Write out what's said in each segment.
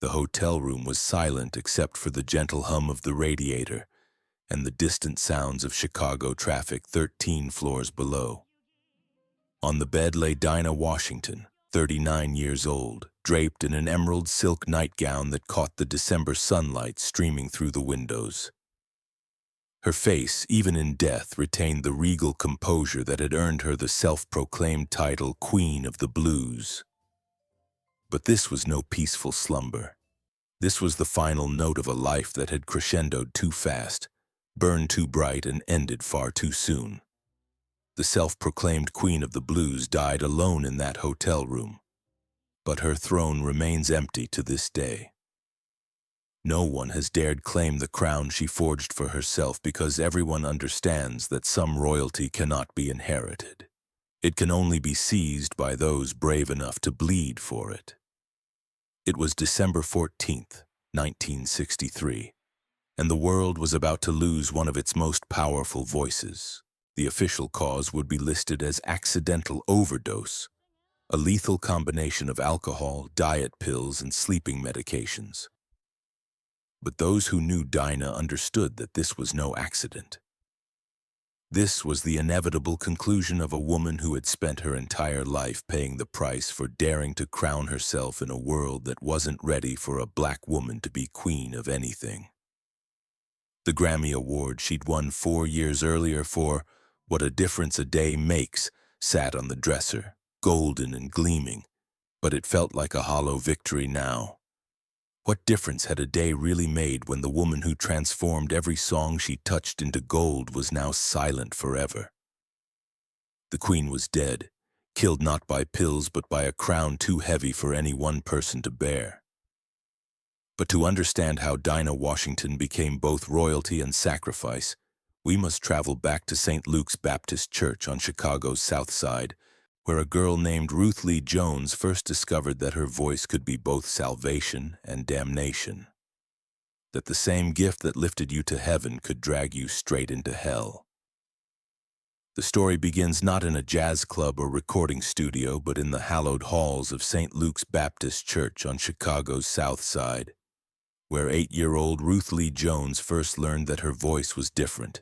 The hotel room was silent except for the gentle hum of the radiator and the distant sounds of Chicago traffic 13 floors below. On the bed lay Dinah Washington, 39 years old, draped in an emerald silk nightgown that caught the December sunlight streaming through the windows. Her face, even in death, retained the regal composure that had earned her the self-proclaimed title Queen of the Blues. But this was no peaceful slumber. This was the final note of a life that had crescendoed too fast, burned too bright, and ended far too soon. The self-proclaimed Queen of the Blues died alone in that hotel room, but her throne remains empty to this day. No one has dared claim the crown she forged for herself because everyone understands that some royalty cannot be inherited. It can only be seized by those brave enough to bleed for it. It was December 14th, 1963, and the world was about to lose one of its most powerful voices. The official cause would be listed as accidental overdose, a lethal combination of alcohol, diet pills, and sleeping medications. But those who knew Dinah understood that this was no accident. This was the inevitable conclusion of a woman who had spent her entire life paying the price for daring to crown herself in a world that wasn't ready for a black woman to be queen of anything. The Grammy Award she'd won 4 years earlier for What a Difference a Day Makes sat on the dresser, golden and gleaming, but it felt like a hollow victory now. What difference had a day really made when the woman who transformed every song she touched into gold was now silent forever? The Queen was dead, killed not by pills but by a crown too heavy for any one person to bear. But to understand how Dinah Washington became both royalty and sacrifice, we must travel back to St. Luke's Baptist Church on Chicago's South Side, where a girl named Ruth Lee Jones first discovered that her voice could be both salvation and damnation. That the same gift that lifted you to heaven could drag you straight into hell. The story begins not in a jazz club or recording studio, but in the hallowed halls of St. Luke's Baptist Church on Chicago's South Side, where 8-year-old Ruth Lee Jones first learned that her voice was different.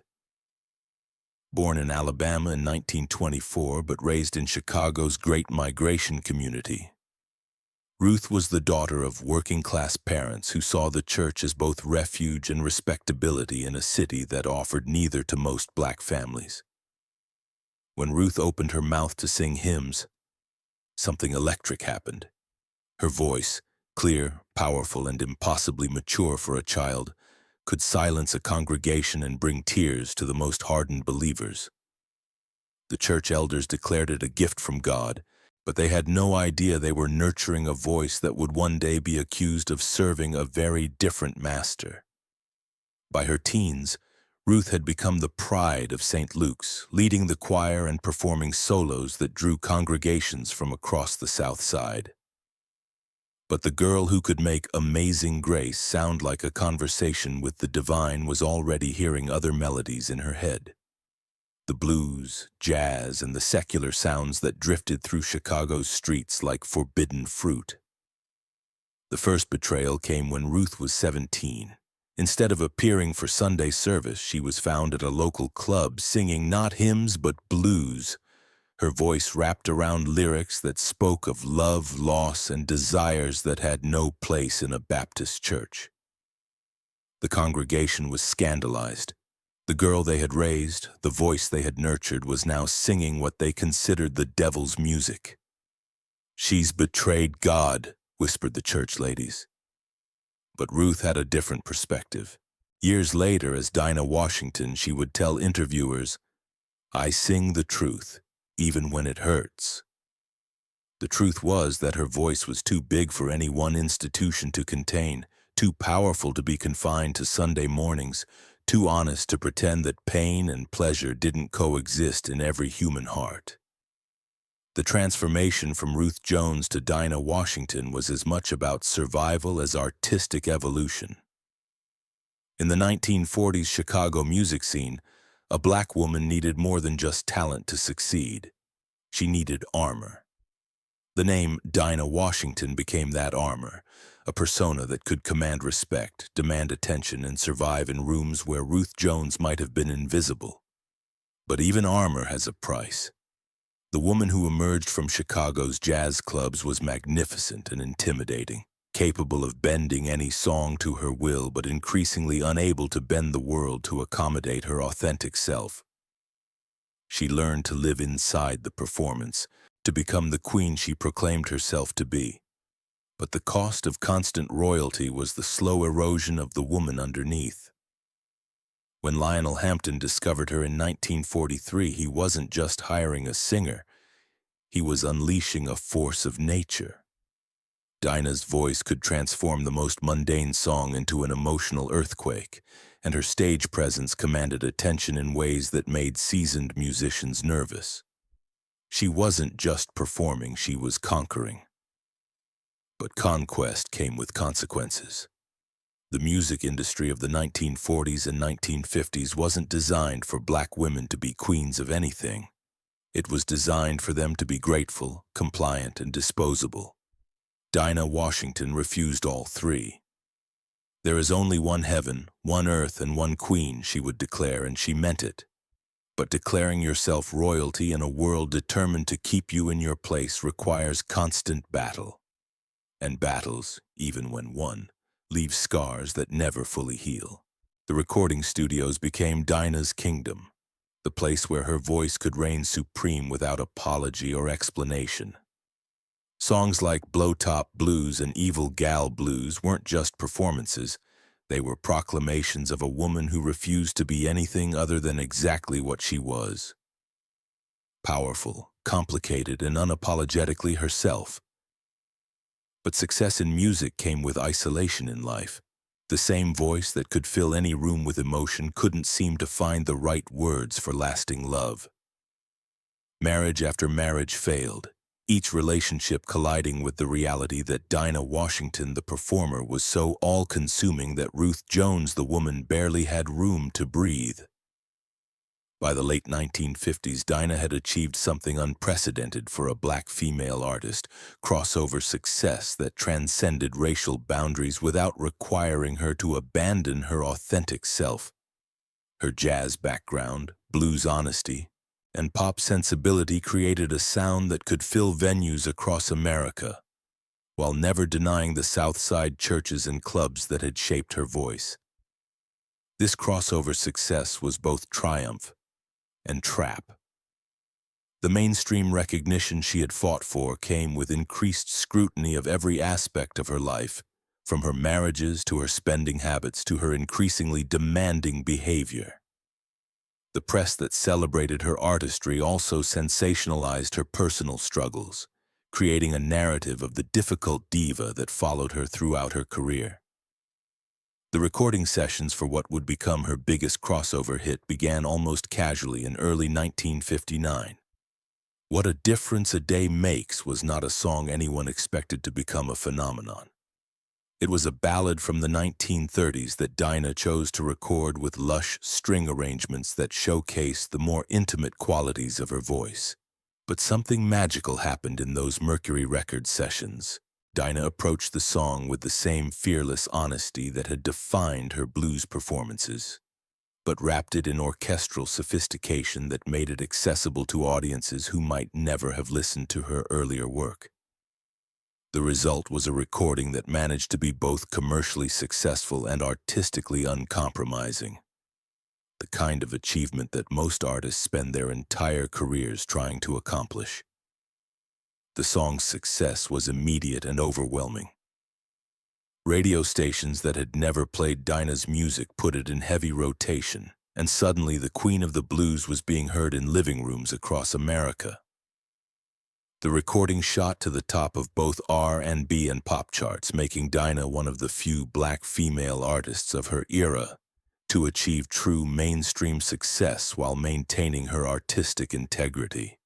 Born in Alabama in 1924 but raised in Chicago's Great Migration community, Ruth was the daughter of working-class parents who saw the church as both refuge and respectability in a city that offered neither to most black families. When Ruth opened her mouth to sing hymns, something electric happened. Her voice, clear, powerful, and impossibly mature for a child, could silence a congregation and bring tears to the most hardened believers. The church elders declared it a gift from God, but they had no idea they were nurturing a voice that would one day be accused of serving a very different master. By her teens, Ruth had become the pride of St. Luke's, leading the choir and performing solos that drew congregations from across the South Side. But the girl who could make Amazing Grace sound like a conversation with the divine was already hearing other melodies in her head. The blues, jazz, and the secular sounds that drifted through Chicago's streets like forbidden fruit. The first betrayal came when Ruth was 17. Instead of appearing for Sunday service, she was found at a local club singing not hymns but blues, her voice wrapped around lyrics that spoke of love, loss, and desires that had no place in a Baptist church. The congregation was scandalized. The girl they had raised, the voice they had nurtured, was now singing what they considered the devil's music. "She's betrayed God," whispered the church ladies. But Ruth had a different perspective. Years later, as Dinah Washington, she would tell interviewers, "I sing the truth, even when it hurts." The truth was that her voice was too big for any one institution to contain, too powerful to be confined to Sunday mornings, too honest to pretend that pain and pleasure didn't coexist in every human heart. The transformation from Ruth Jones to Dinah Washington was as much about survival as artistic evolution. In the 1940s Chicago music scene, a black woman needed more than just talent to succeed. She needed armor. The name Dinah Washington became that armor, a persona that could command respect, demand attention, and survive in rooms where Ruth Jones might have been invisible. But even armor has a price. The woman who emerged from Chicago's jazz clubs was magnificent and intimidating, capable of bending any song to her will, but increasingly unable to bend the world to accommodate her authentic self. She learned to live inside the performance, to become the queen she proclaimed herself to be. But the cost of constant royalty was the slow erosion of the woman underneath. When Lionel Hampton discovered her in 1943, he wasn't just hiring a singer, he was unleashing a force of nature. Dinah's voice could transform the most mundane song into an emotional earthquake, and her stage presence commanded attention in ways that made seasoned musicians nervous. She wasn't just performing, she was conquering. But conquest came with consequences. The music industry of the 1940s and 1950s wasn't designed for black women to be queens of anything. It was designed for them to be grateful, compliant, and disposable. Dinah Washington refused all three. "There is only one heaven, one earth, and one queen," she would declare, and she meant it. But declaring yourself royalty in a world determined to keep you in your place requires constant battle. And battles, even when won, leave scars that never fully heal. The recording studios became Dinah's kingdom, the place where her voice could reign supreme without apology or explanation. Songs like Blow Top Blues and Evil Gal Blues weren't just performances, they were proclamations of a woman who refused to be anything other than exactly what she was. Powerful, complicated, and unapologetically herself. But success in music came with isolation in life. The same voice that could fill any room with emotion couldn't seem to find the right words for lasting love. Marriage after marriage failed, each relationship colliding with the reality that Dinah Washington, the performer, was so all-consuming that Ruth Jones, the woman, barely had room to breathe. By the late 1950s, Dinah had achieved something unprecedented for a black female artist, crossover success that transcended racial boundaries without requiring her to abandon her authentic self. Her jazz background, blues honesty, and pop sensibility created a sound that could fill venues across America, while never denying the South Side churches and clubs that had shaped her voice. This crossover success was both triumph and trap. The mainstream recognition she had fought for came with increased scrutiny of every aspect of her life, from her marriages to her spending habits to her increasingly demanding behavior. The press that celebrated her artistry also sensationalized her personal struggles, creating a narrative of the difficult diva that followed her throughout her career. The recording sessions for what would become her biggest crossover hit began almost casually in early 1959. What a Difference a Day Makes was not a song anyone expected to become a phenomenon. It was a ballad from the 1930s that Dinah chose to record with lush string arrangements that showcased the more intimate qualities of her voice. But something magical happened in those Mercury Records sessions. Dinah approached the song with the same fearless honesty that had defined her blues performances, but wrapped it in orchestral sophistication that made it accessible to audiences who might never have listened to her earlier work. The result was a recording that managed to be both commercially successful and artistically uncompromising, the kind of achievement that most artists spend their entire careers trying to accomplish. The song's success was immediate and overwhelming. Radio stations that had never played Dinah's music put it in heavy rotation, and suddenly the Queen of the Blues was being heard in living rooms across America. The recording shot to the top of both R&B and pop charts, making Dinah one of the few black female artists of her era to achieve true mainstream success while maintaining her artistic integrity.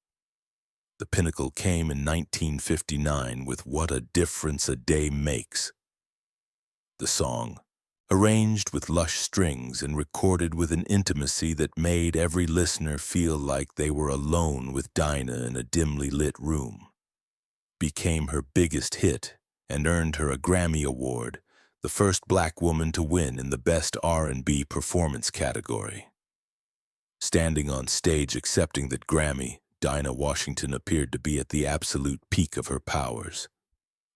The pinnacle came in 1959 with What a Difference a Day Makes. The song, arranged with lush strings and recorded with an intimacy that made every listener feel like they were alone with Dinah in a dimly lit room. became her biggest hit and earned her a Grammy Award, the first black woman to win in the Best R&B Performance category. Standing on stage accepting that Grammy, Dinah Washington appeared to be at the absolute peak of her powers.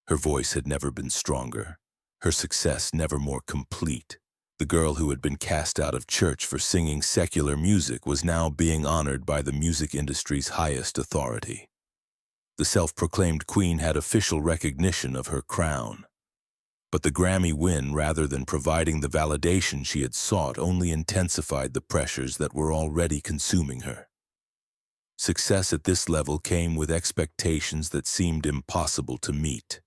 Her voice had never been stronger, her success never more complete. The girl who had been cast out of church for singing secular music was now being honored by the music industry's highest authority. The self-proclaimed queen had official recognition of her crown. But the Grammy win, rather than providing the validation she had sought, only intensified the pressures that were already consuming her. Success at this level came with expectations that seemed impossible to meet.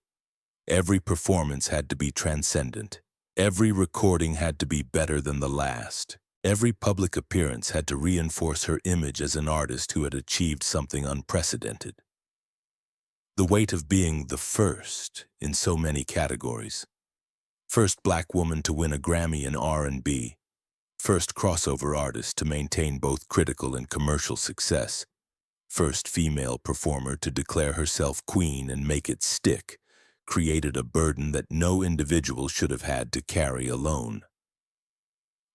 Every performance had to be transcendent. Every recording had to be better than the last. Every public appearance had to reinforce her image as an artist who had achieved something unprecedented. The weight of being the first in so many categories. First black woman to win a Grammy in R&B. First crossover artist to maintain both critical and commercial success. First female performer to declare herself queen and make it stick, created a burden that no individual should have had to carry alone.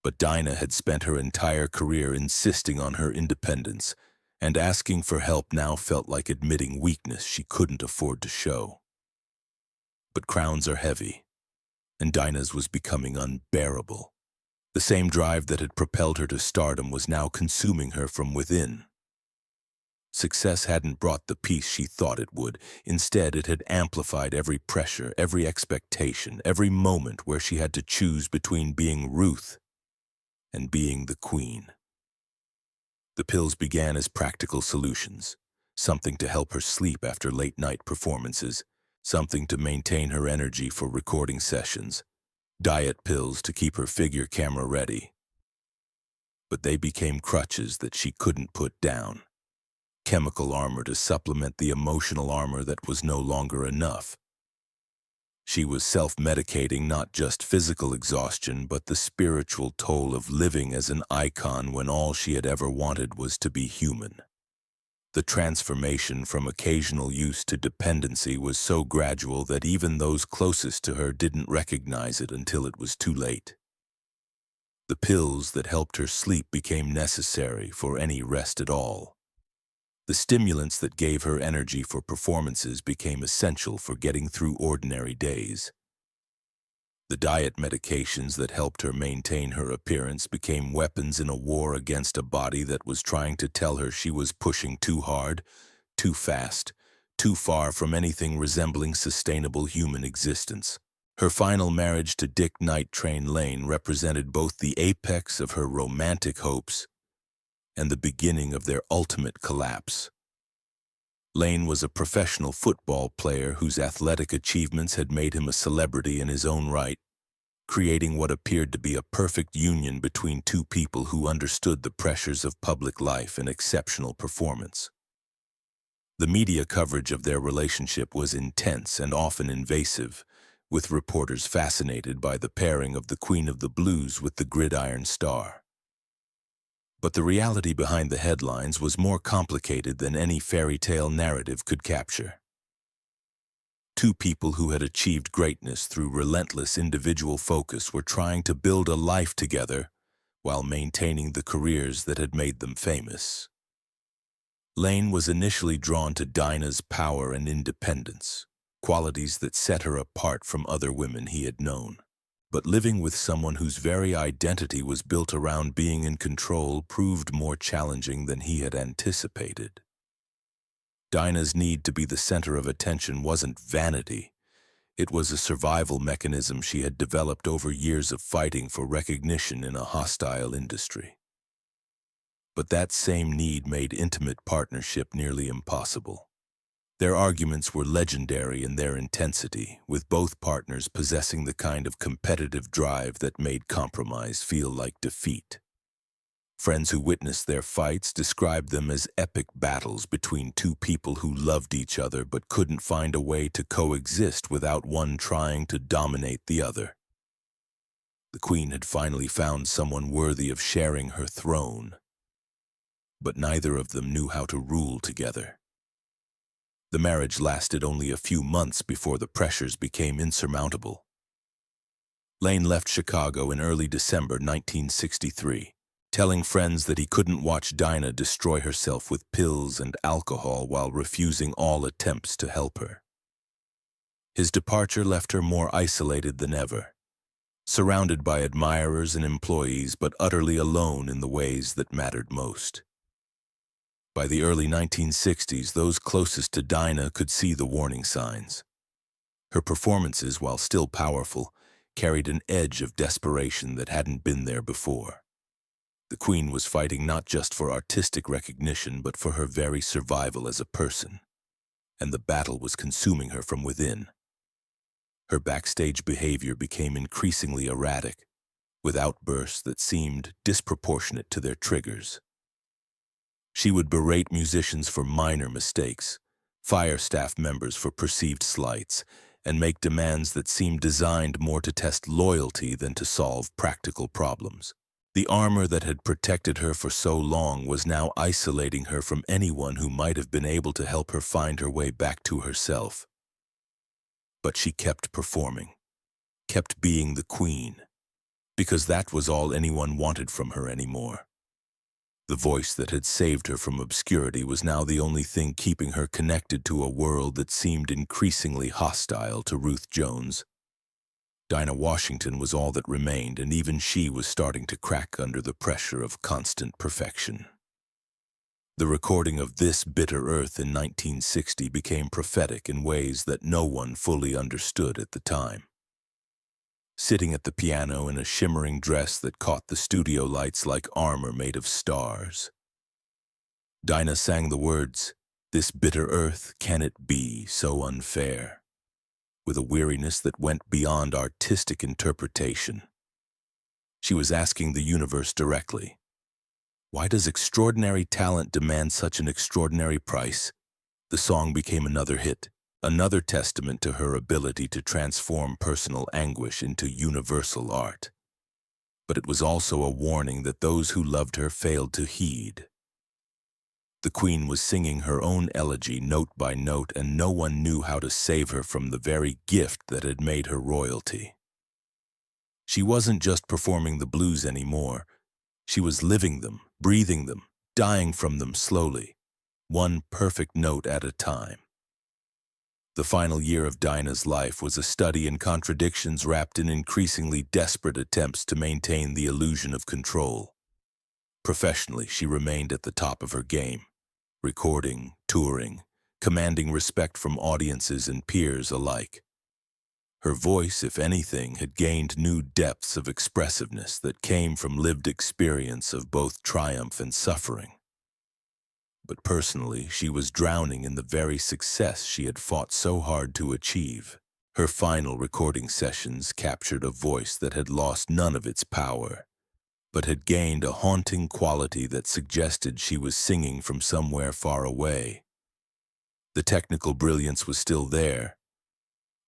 But Dinah had spent her entire career insisting on her independence, and asking for help now felt like admitting weakness she couldn't afford to show. But crowns are heavy, and Dinah's was becoming unbearable. The same drive that had propelled her to stardom was now consuming her from within. Success hadn't brought the peace she thought it would. Instead, it had amplified every pressure, every expectation, every moment where she had to choose between being Ruth and being the queen. The pills began as practical solutions, something to help her sleep after late-night performances, something to maintain her energy for recording sessions, diet pills to keep her figure camera ready. But they became crutches that she couldn't put down. Chemical armor to supplement the emotional armor that was no longer enough. She was self-medicating not just physical exhaustion, but the spiritual toll of living as an icon when all she had ever wanted was to be human. The transformation from occasional use to dependency was so gradual that even those closest to her didn't recognize it until it was too late. The pills that helped her sleep became necessary for any rest at all. The stimulants that gave her energy for performances became essential for getting through ordinary days. The diet medications that helped her maintain her appearance became weapons in a war against a body that was trying to tell her she was pushing too hard, too fast, too far from anything resembling sustainable human existence. Her final marriage to Dick Night Train Lane represented both the apex of her romantic hopes and the beginning of their ultimate collapse. Lane was a professional football player whose athletic achievements had made him a celebrity in his own right, creating what appeared to be a perfect union between two people who understood the pressures of public life and exceptional performance. The media coverage of their relationship was intense and often invasive, with reporters fascinated by the pairing of the Queen of the Blues with the gridiron star. But the reality behind the headlines was more complicated than any fairy tale narrative could capture. Two people who had achieved greatness through relentless individual focus were trying to build a life together while maintaining the careers that had made them famous. Lane was initially drawn to Dinah's power and independence, qualities that set her apart from other women he had known. But living with someone whose very identity was built around being in control proved more challenging than he had anticipated. Dinah's need to be the center of attention wasn't vanity. It was a survival mechanism she had developed over years of fighting for recognition in a hostile industry. But that same need made intimate partnership nearly impossible. Their arguments were legendary in their intensity, with both partners possessing the kind of competitive drive that made compromise feel like defeat. Friends who witnessed their fights described them as epic battles between two people who loved each other but couldn't find a way to coexist without one trying to dominate the other. The Queen had finally found someone worthy of sharing her throne, but neither of them knew how to rule together. The marriage lasted only a few months before the pressures became insurmountable. Lane left Chicago in early December 1963, telling friends that he couldn't watch Dinah destroy herself with pills and alcohol while refusing all attempts to help her. His departure left her more isolated than ever, surrounded by admirers and employees, but utterly alone in the ways that mattered most. By the early 1960s, those closest to Dinah could see the warning signs. Her performances, while still powerful, carried an edge of desperation that hadn't been there before. The Queen was fighting not just for artistic recognition, but for her very survival as a person, and the battle was consuming her from within. Her backstage behavior became increasingly erratic, with outbursts that seemed disproportionate to their triggers. She would berate musicians for minor mistakes, fire staff members for perceived slights, and make demands that seemed designed more to test loyalty than to solve practical problems. The armor that had protected her for so long was now isolating her from anyone who might have been able to help her find her way back to herself. But she kept performing, kept being the Queen, because that was all anyone wanted from her anymore. The voice that had saved her from obscurity was now the only thing keeping her connected to a world that seemed increasingly hostile to Ruth Jones. Dinah Washington was all that remained, and even she was starting to crack under the pressure of constant perfection. The recording of This Bitter Earth in 1960 became prophetic in ways that no one fully understood at the time. Sitting at the piano in a shimmering dress that caught the studio lights like armor made of stars, Dinah sang the words, "This bitter earth, can it be so unfair?" with a weariness that went beyond artistic interpretation. She was asking the universe directly, why does extraordinary talent demand such an extraordinary price? The song became another hit, another testament to her ability to transform personal anguish into universal art. But it was also a warning that those who loved her failed to heed. The Queen was singing her own elegy note by note, and no one knew how to save her from the very gift that had made her royalty. She wasn't just performing the blues anymore. She was living them, breathing them, dying from them slowly, one perfect note at a time. The final year of Dinah's life was a study in contradictions wrapped in increasingly desperate attempts to maintain the illusion of control. Professionally, she remained at the top of her game, recording, touring, commanding respect from audiences and peers alike. Her voice, if anything, had gained new depths of expressiveness that came from lived experience of both triumph and suffering. But personally, she was drowning in the very success she had fought so hard to achieve. Her final recording sessions captured a voice that had lost none of its power, but had gained a haunting quality that suggested she was singing from somewhere far away. The technical brilliance was still there,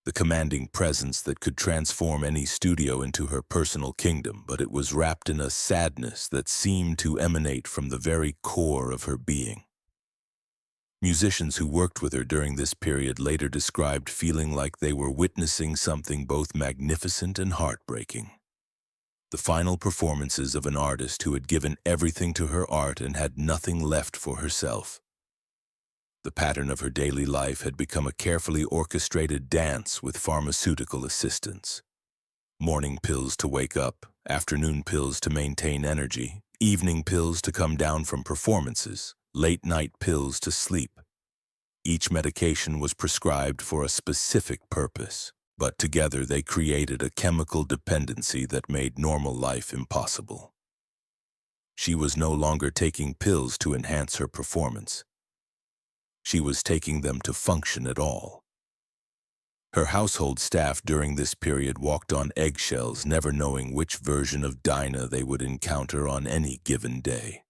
the commanding presence that could transform any studio into her personal kingdom, but it was wrapped in a sadness that seemed to emanate from the very core of her being. Musicians who worked with her during this period later described feeling like they were witnessing something both magnificent and heartbreaking. The final performances of an artist who had given everything to her art and had nothing left for herself. The pattern of her daily life had become a carefully orchestrated dance with pharmaceutical assistance. Morning pills to wake up, afternoon pills to maintain energy, evening pills to come down from performances, late-night pills to sleep. Each medication was prescribed for a specific purpose, but together they created a chemical dependency that made normal life impossible. She was no longer taking pills to enhance her performance. She was taking them to function at all. Her household staff during this period walked on eggshells, never knowing which version of Dinah they would encounter on any given day.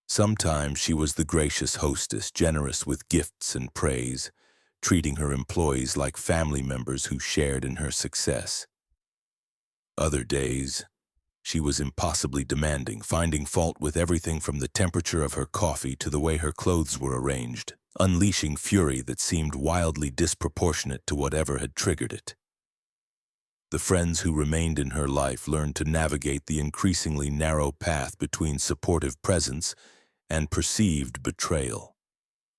Sometimes she was the gracious hostess, generous with gifts and praise, treating her employees like family members who shared in her success. Other days, she was impossibly demanding, finding fault with everything from the temperature of her coffee to the way her clothes were arranged. unleashing fury that seemed wildly disproportionate to whatever had triggered it. The friends who remained in her life learned to navigate the increasingly narrow path between supportive presence and perceived betrayal.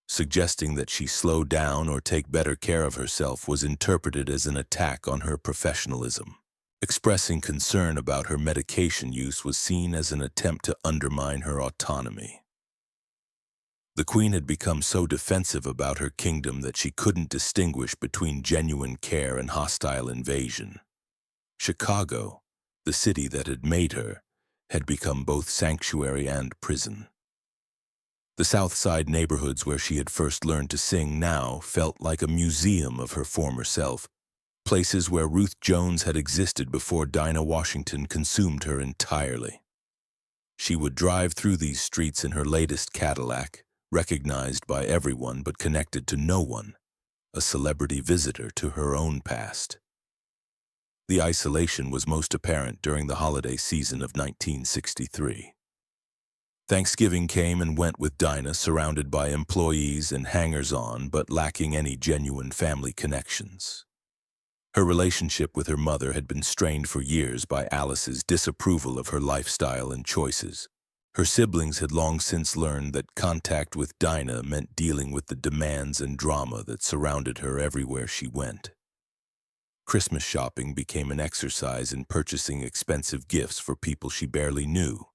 Suggesting that she slow down or take better care of herself was interpreted as an attack on her professionalism. Expressing concern about her medication use was seen as an attempt to undermine her autonomy. The queen had become so defensive about her kingdom that she couldn't distinguish between genuine care and hostile invasion. Chicago, the city that had made her, had become both sanctuary and prison. The South Side neighborhoods where she had first learned to sing now felt like a museum of her former self, places where Ruth Jones had existed before Dinah Washington consumed her entirely. She would drive through these streets in her latest Cadillac, recognized by everyone but connected to no one, a celebrity visitor to her own past. The isolation was most apparent during the holiday season of 1963. Thanksgiving came and went with Dinah, surrounded by employees and hangers-on, but lacking any genuine family connections. Her relationship with her mother had been strained for years by Alice's disapproval of her lifestyle and choices. Her siblings had long since learned that contact with Dinah meant dealing with the demands and drama that surrounded her everywhere she went. Christmas shopping became an exercise in purchasing expensive gifts for people she barely knew,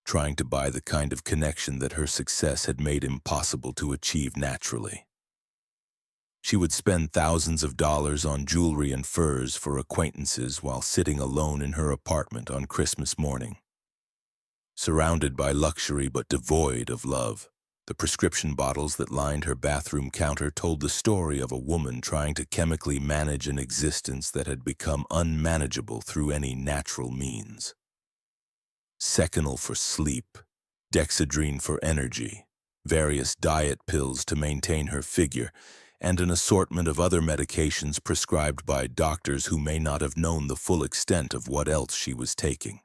trying to buy the kind of connection that her success had made impossible to achieve naturally. She would spend thousands of dollars on jewelry and furs for acquaintances while sitting alone in her apartment on Christmas morning. Surrounded by luxury but devoid of love, the prescription bottles that lined her bathroom counter told the story of a woman trying to chemically manage an existence that had become unmanageable through any natural means. Seconal for sleep, Dexedrine for energy, various diet pills to maintain her figure, and an assortment of other medications prescribed by doctors who may not have known the full extent of what else she was taking.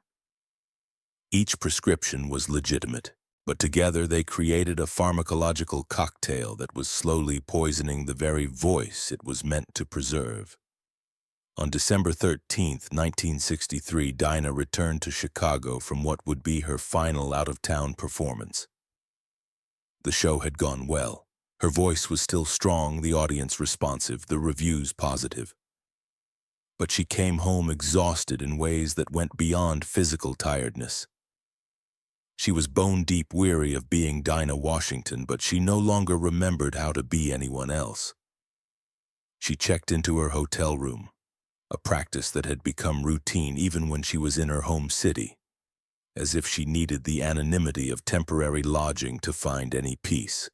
Each prescription was legitimate, but together they created a pharmacological cocktail that was slowly poisoning the very voice it was meant to preserve. On December 13, 1963, Dinah returned to Chicago from what would be her final out-of-town performance. The show had gone well. Her voice was still strong, the audience responsive, the reviews positive. But she came home exhausted in ways that went beyond physical tiredness. She was bone-deep weary of being Dinah Washington, but she no longer remembered how to be anyone else. She checked into her hotel room, a practice that had become routine even when she was in her home city, as if she needed the anonymity of temporary lodging to find any peace.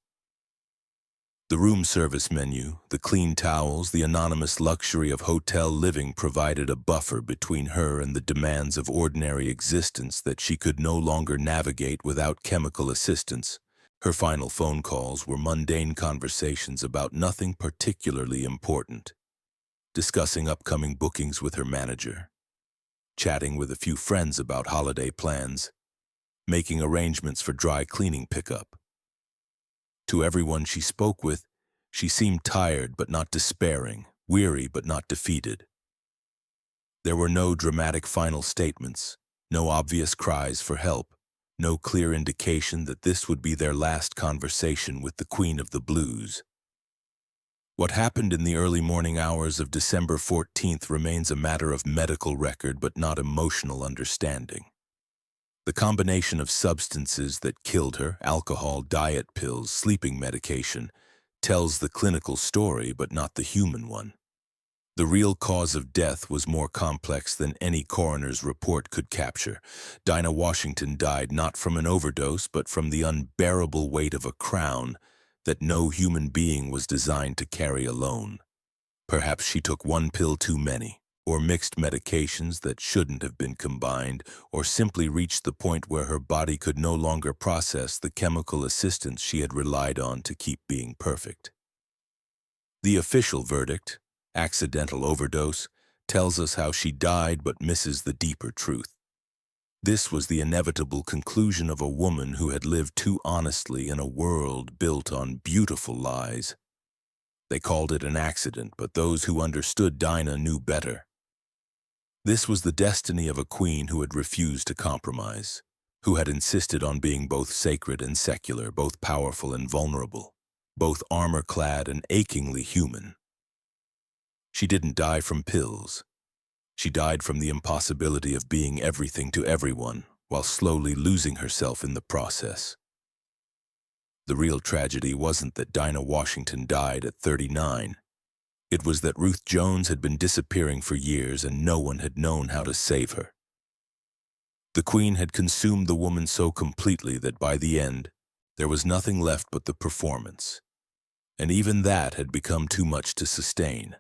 The room service menu, the clean towels, the anonymous luxury of hotel living provided a buffer between her and the demands of ordinary existence that she could no longer navigate without chemical assistance. Her final phone calls were mundane conversations about nothing particularly important, discussing upcoming bookings with her manager, chatting with a few friends about holiday plans, making arrangements for dry cleaning pickup. To everyone she spoke with, she seemed tired but not despairing, weary but not defeated. There were no dramatic final statements, no obvious cries for help, no clear indication that this would be their last conversation with the Queen of the Blues. What happened in the early morning hours of December 14th remains a matter of medical record but not emotional understanding. The combination of substances that killed her, alcohol, diet pills, sleeping medication, tells the clinical story but not the human one. The real cause of death was more complex than any coroner's report could capture. Dinah Washington died not from an overdose but from the unbearable weight of a crown that no human being was designed to carry alone. Perhaps she took one pill too many, or mixed medications that shouldn't have been combined, or simply reached the point where her body could no longer process the chemical assistance she had relied on to keep being perfect. The official verdict, accidental overdose, tells us how she died but misses the deeper truth. This was the inevitable conclusion of a woman who had lived too honestly in a world built on beautiful lies. They called it an accident, but those who understood Dinah knew better. This was the destiny of a queen who had refused to compromise, who had insisted on being both sacred and secular, both powerful and vulnerable, both armor-clad and achingly human. She didn't die from pills. She died from the impossibility of being everything to everyone, while slowly losing herself in the process. The real tragedy wasn't that Dinah Washington died at 39. It was that Ruth Jones had been disappearing for years and no one had known how to save her. The Queen had consumed the woman so completely that by the end, there was nothing left but the performance. And even that had become too much to sustain.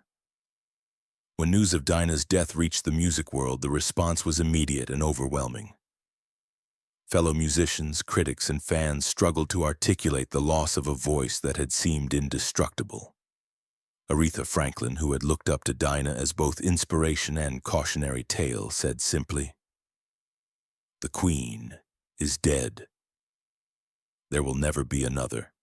When news of Dinah's death reached the music world, the response was immediate and overwhelming. Fellow musicians, critics, and fans struggled to articulate the loss of a voice that had seemed indestructible. Aretha Franklin, who had looked up to Dinah as both inspiration and cautionary tale, said simply, "The Queen is dead. There will never be another."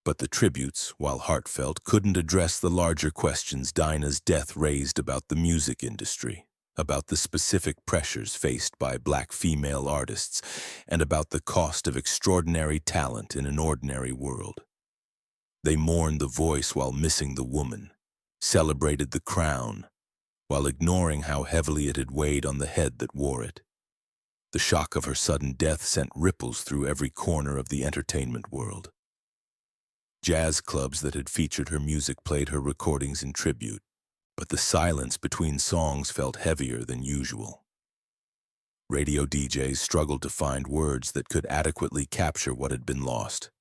But the tributes, while heartfelt, couldn't address the larger questions Dinah's death raised about the music industry, about the specific pressures faced by black female artists, and about the cost of extraordinary talent in an ordinary world. They mourned the voice while missing the woman, celebrated the crown, while ignoring how heavily it had weighed on the head that wore it. The shock of her sudden death sent ripples through every corner of the entertainment world. Jazz clubs that had featured her music played her recordings in tribute, but the silence between songs felt heavier than usual. Radio DJs struggled to find words that could adequately capture what had been lost.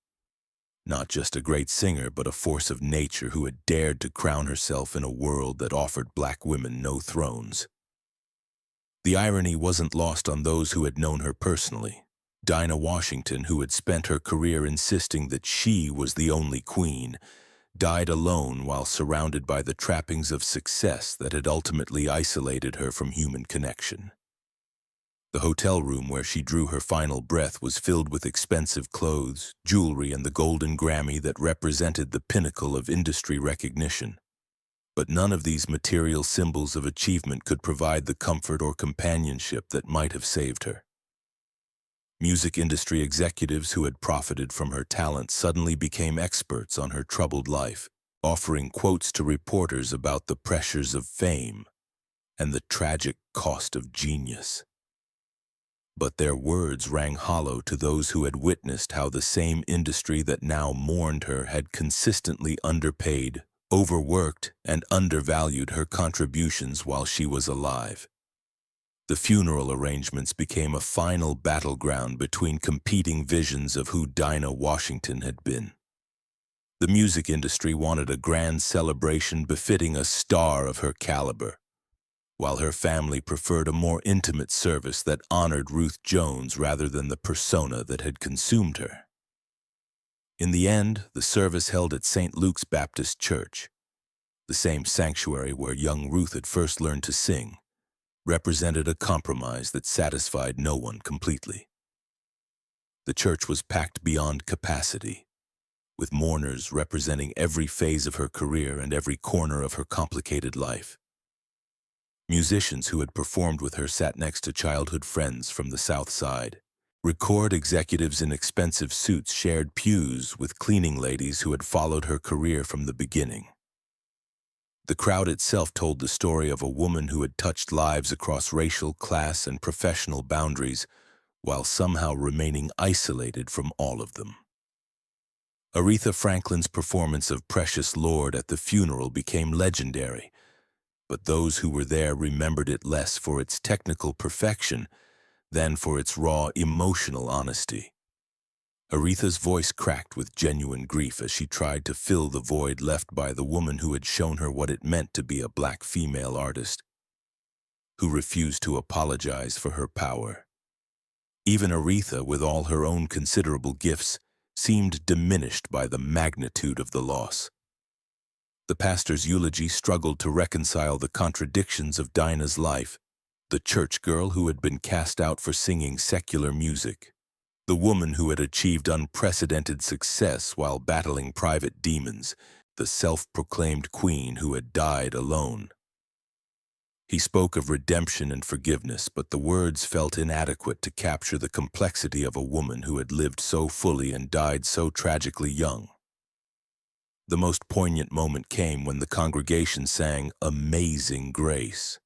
Not just a great singer, but a force of nature who had dared to crown herself in a world that offered black women no thrones. The irony wasn't lost on those who had known her personally. Dinah Washington, who had spent her career insisting that she was the only queen, died alone while surrounded by the trappings of success that had ultimately isolated her from human connection. The hotel room where she drew her final breath was filled with expensive clothes, jewelry, and the golden Grammy that represented the pinnacle of industry recognition. But none of these material symbols of achievement could provide the comfort or companionship that might have saved her. Music industry executives who had profited from her talent suddenly became experts on her troubled life, offering quotes to reporters about the pressures of fame and the tragic cost of genius. But their words rang hollow to those who had witnessed how the same industry that now mourned her had consistently underpaid, overworked, and undervalued her contributions while she was alive. The funeral arrangements became a final battleground between competing visions of who Dinah Washington had been. The music industry wanted a grand celebration befitting a star of her caliber, while her family preferred a more intimate service that honored Ruth Jones rather than the persona that had consumed her. In the end, the service held at St. Luke's Baptist Church, the same sanctuary where young Ruth had first learned to sing, represented a compromise that satisfied no one completely. The church was packed beyond capacity, with mourners representing every phase of her career and every corner of her complicated life. Musicians who had performed with her sat next to childhood friends from the South Side. Record executives in expensive suits shared pews with cleaning ladies who had followed her career from the beginning. The crowd itself told the story of a woman who had touched lives across racial, class, and professional boundaries, while somehow remaining isolated from all of them. Aretha Franklin's performance of Precious Lord at the funeral became legendary, but those who were there remembered it less for its technical perfection than for its raw emotional honesty. Aretha's voice cracked with genuine grief as she tried to fill the void left by the woman who had shown her what it meant to be a black female artist, who refused to apologize for her power. Even Aretha, with all her own considerable gifts, seemed diminished by the magnitude of the loss. The pastor's eulogy struggled to reconcile the contradictions of Dinah's life, The church girl who had been cast out for singing secular music. The woman who had achieved unprecedented success while battling private demons. The self-proclaimed queen who had died alone. He spoke of redemption and forgiveness, but the words felt inadequate to capture the complexity of a woman who had lived so fully and died so tragically young. The most poignant moment came when the congregation sang "Amazing Grace,"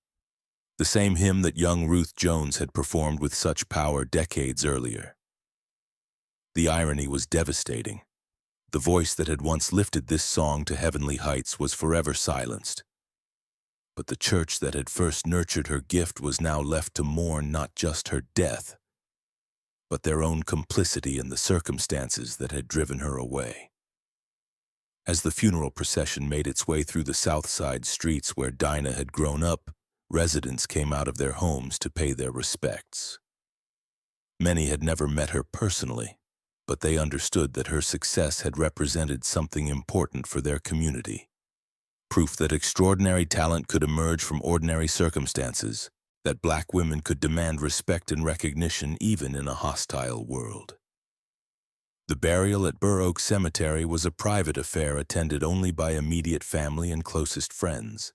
the same hymn that young Ruth Jones had performed with such power decades earlier. The irony was devastating. The voice that had once lifted this song to heavenly heights was forever silenced. But the church that had first nurtured her gift was now left to mourn not just her death, but their own complicity in the circumstances that had driven her away. As the funeral procession made its way through the South Side streets where Dinah had grown up, residents came out of their homes to pay their respects. Many had never met her personally, but they understood that her success had represented something important for their community. Proof that extraordinary talent could emerge from ordinary circumstances, that Black women could demand respect and recognition even in a hostile world. The burial at Burr Oak Cemetery was a private affair attended only by immediate family and closest friends.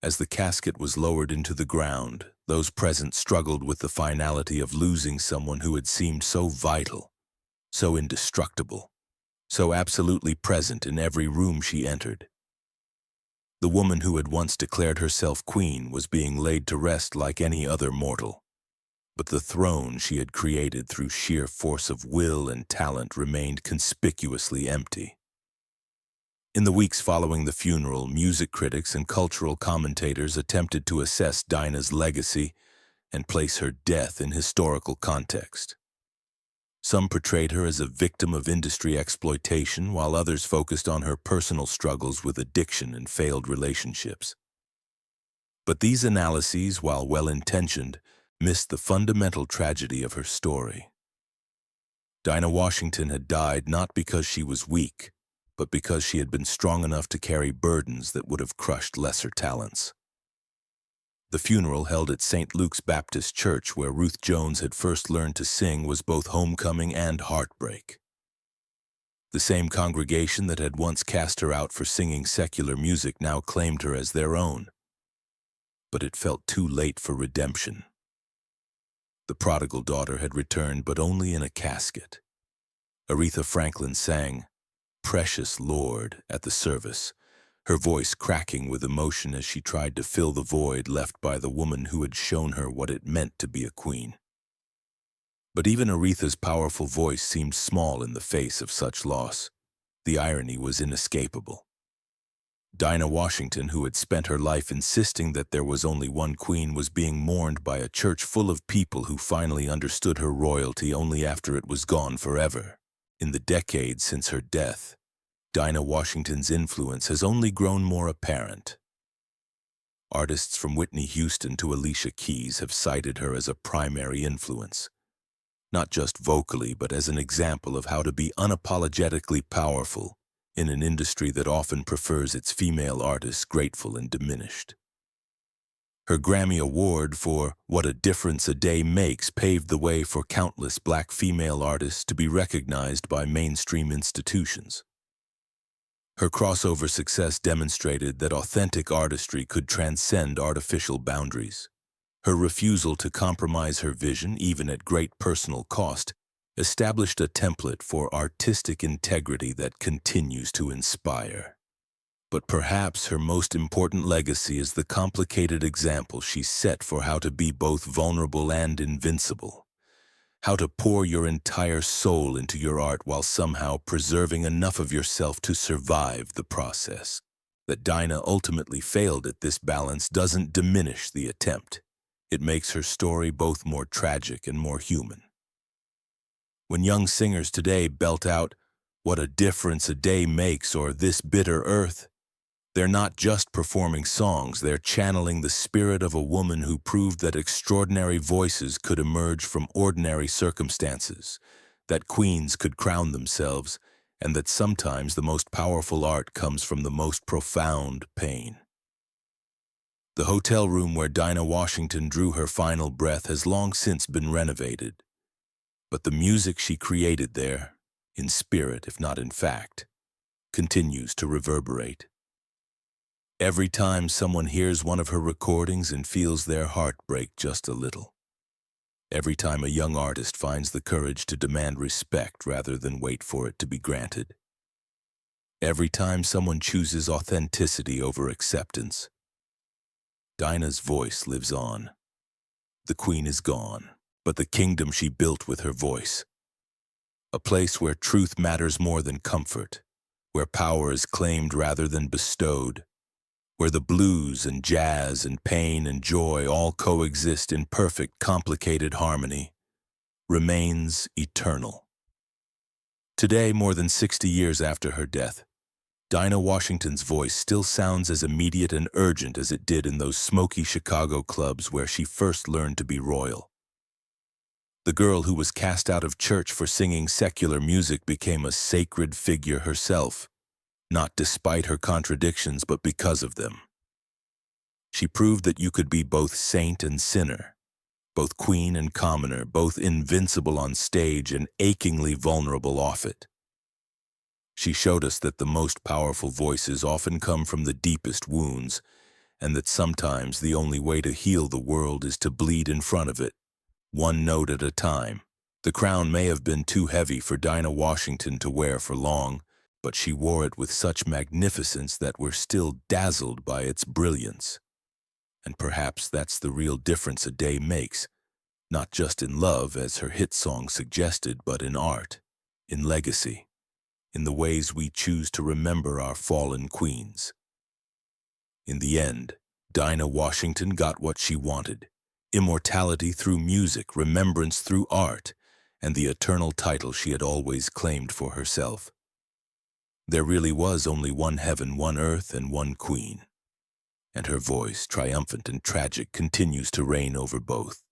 As the casket was lowered into the ground, those present struggled with the finality of losing someone who had seemed so vital, so indestructible, so absolutely present in every room she entered. The woman who had once declared herself queen was being laid to rest like any other mortal, but the throne she had created through sheer force of will and talent remained conspicuously empty. In the weeks following the funeral, music critics and cultural commentators attempted to assess Dinah's legacy and place her death in historical context. Some portrayed her as a victim of industry exploitation, while others focused on her personal struggles with addiction and failed relationships. But these analyses, while well-intentioned, missed the fundamental tragedy of her story. Dinah Washington had died not because she was weak, but because she had been strong enough to carry burdens that would have crushed lesser talents. The funeral, held at St. Luke's Baptist Church, where Ruth Jones had first learned to sing, was both homecoming and heartbreak. The same congregation that had once cast her out for singing secular music now claimed her as their own. But it felt too late for redemption. The prodigal daughter had returned, but only in a casket. Aretha Franklin sang "Precious Lord" at the service, her voice cracking with emotion as she tried to fill the void left by the woman who had shown her what it meant to be a queen. But even Aretha's powerful voice seemed small in the face of such loss. The irony was inescapable. Dinah Washington, who had spent her life insisting that there was only one queen, was being mourned by a church full of people who finally understood her royalty only after it was gone forever. In the decades since her death, Dinah Washington's influence has only grown more apparent. Artists from Whitney Houston to Alicia Keys have cited her as a primary influence, not just vocally, but as an example of how to be unapologetically powerful in an industry that often prefers its female artists grateful and diminished. Her Grammy Award for "What a Difference a Day Makes" paved the way for countless Black female artists to be recognized by mainstream institutions. Her crossover success demonstrated that authentic artistry could transcend artificial boundaries. Her refusal to compromise her vision, even at great personal cost, established a template for artistic integrity that continues to inspire. But perhaps her most important legacy is the complicated example she set for how to be both vulnerable and invincible. How to pour your entire soul into your art while somehow preserving enough of yourself to survive the process. That Dinah ultimately failed at this balance doesn't diminish the attempt. It makes her story both more tragic and more human. When young singers today belt out, "What a difference a day makes," or "This bitter earth," they're not just performing songs, they're channeling the spirit of a woman who proved that extraordinary voices could emerge from ordinary circumstances, that queens could crown themselves, and that sometimes the most powerful art comes from the most profound pain. The hotel room where Dinah Washington drew her final breath has long since been renovated, but the music she created there, in spirit if not in fact, continues to reverberate. Every time someone hears one of her recordings and feels their heart break just a little. Every time a young artist finds the courage to demand respect rather than wait for it to be granted. Every time someone chooses authenticity over acceptance. Dinah's voice lives on. The queen is gone, but the kingdom she built with her voice. A place where truth matters more than comfort, where power is claimed rather than bestowed, where the blues and jazz and pain and joy all coexist in perfect, complicated harmony, remains eternal. Today, more than 60 years after her death, Dinah Washington's voice still sounds as immediate and urgent as it did in those smoky Chicago clubs where she first learned to be royal. The girl who was cast out of church for singing secular music became a sacred figure herself, not despite her contradictions but because of them. She proved that you could be both saint and sinner, both queen and commoner, both invincible on stage and achingly vulnerable off it. She showed us that the most powerful voices often come from the deepest wounds, and that sometimes the only way to heal the world is to bleed in front of it, one note at a time. The crown may have been too heavy for Dinah Washington to wear for long, but she wore it with such magnificence that we're still dazzled by its brilliance. And perhaps that's the real difference a day makes, not just in love, as her hit song suggested, but in art, in legacy, in the ways we choose to remember our fallen queens. In the end, Dinah Washington got what she wanted: immortality through music, remembrance through art, and the eternal title she had always claimed for herself. There really was only one heaven, one earth, and one queen. And her voice, triumphant and tragic, continues to reign over both.